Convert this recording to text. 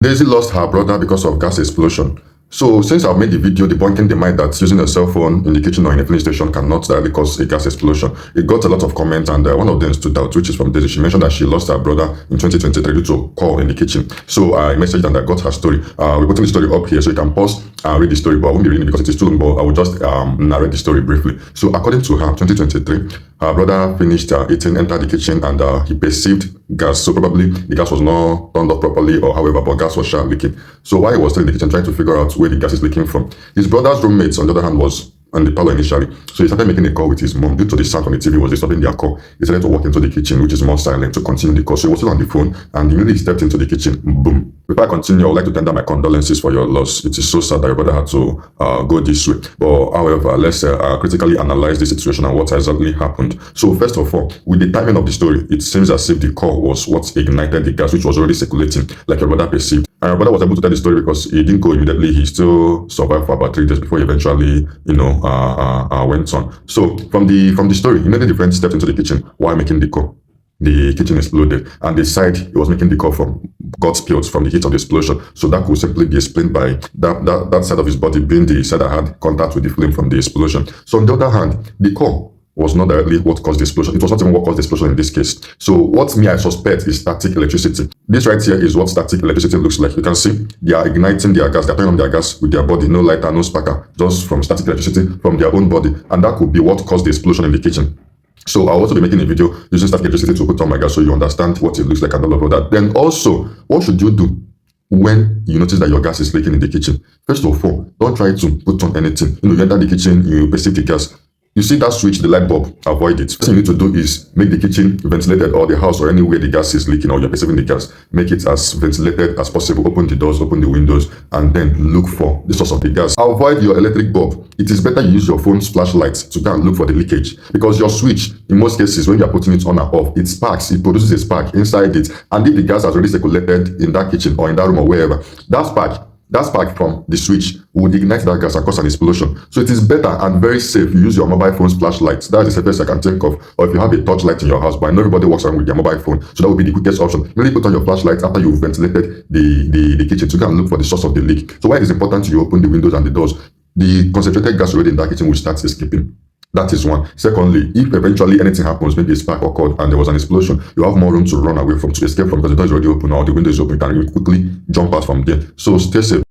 Daisy lost her brother because of gas explosion. So since I've made the video debunking the myth that using a cell phone in the kitchen or in a filling station cannot directly cause a gas explosion, it got a lot of comments, and one of them stood out, which is from Daisy. She mentioned that she lost her brother in 2023 due to a call in the kitchen. So I messaged and I got her story. We're putting the story up here so you can pause and read the story, but I won't be reading it because it is too long, but I will just narrate the story briefly. So according to her, 2023, her brother finished eating, entered the kitchen, and he perceived gas. So probably the gas was not turned off properly or however, but gas was leaking. So while he was still in the kitchen trying to figure out where the gas is leaking from, his brother's roommates, on the other hand, was on the parlor initially. So he started making a call with his mom. Due to the sound from the TV was disturbing their call, he decided to walk into the kitchen, which is more silent, to continue the call. So he was still on the phone, and immediately he stepped into the kitchen. Boom. Before I continue, I would like to tender my condolences for your loss. It is so sad that your brother had to go this way. But however, let's critically analyze the situation and what exactly happened. So first of all, with the timing of the story, it seems as if the call was what ignited the gas, which was already circulating, like your brother perceived. And your brother was able to tell the story because he didn't go immediately. He still survived for about 3 days before he eventually, went on. So from the story, he made a different steps into the kitchen while making the call. The kitchen exploded, and the side he was making the call from got spilled from the heat of the explosion. So that could simply be explained by that side of his body being the side that had contact with the flame from the explosion. So on the other hand, the call was not directly what caused the explosion. It was not even what caused the explosion in this case. So what I suspect is static electricity. This right here is what static electricity looks like. You can see they are igniting their gas, they're turning on their gas with their body, no lighter, no sparker, just from static electricity from their own body. And that could be what caused the explosion in the kitchen. So I'll also be making a video using static electricity to put on my gas so you understand what it looks like and all of that. Then also, what should you do when you notice that your gas is leaking in the kitchen? First of all, don't try to put on anything. You enter the kitchen, you perceive the gas. You see that switch, the light bulb, avoid it. First thing you need to do is make the kitchen ventilated, or the house or anywhere the gas is leaking or you're perceiving the gas. Make it as ventilated as possible. Open the doors, open the windows, and then look for the source of the gas. Avoid your electric bulb. It is better you use your phone's flashlight to go and look for the leakage, because your switch, in most cases, when you're putting it on and off, it sparks, it produces a spark inside it. And if the gas has already circulated in that kitchen or in that room or wherever, that spark from the switch would ignite that gas and cause an explosion. So it is better and very safe you use your mobile phone's flashlight. That is the safest I can think of. Or if you have a torch light in your house, but I know everybody walks around with their mobile phone, so that would be the quickest option. Really put on your flashlight after you've ventilated the kitchen to go and look for the source of the leak. So why it is important you open the windows and the doors, the concentrated gas already in that kitchen will start escaping. That is one. Secondly, if eventually anything happens, maybe a spark occurred and there was an explosion, you have more room to run away from, to escape from, because the door is already open or the window is open. You can quickly jump out from there. So stay safe.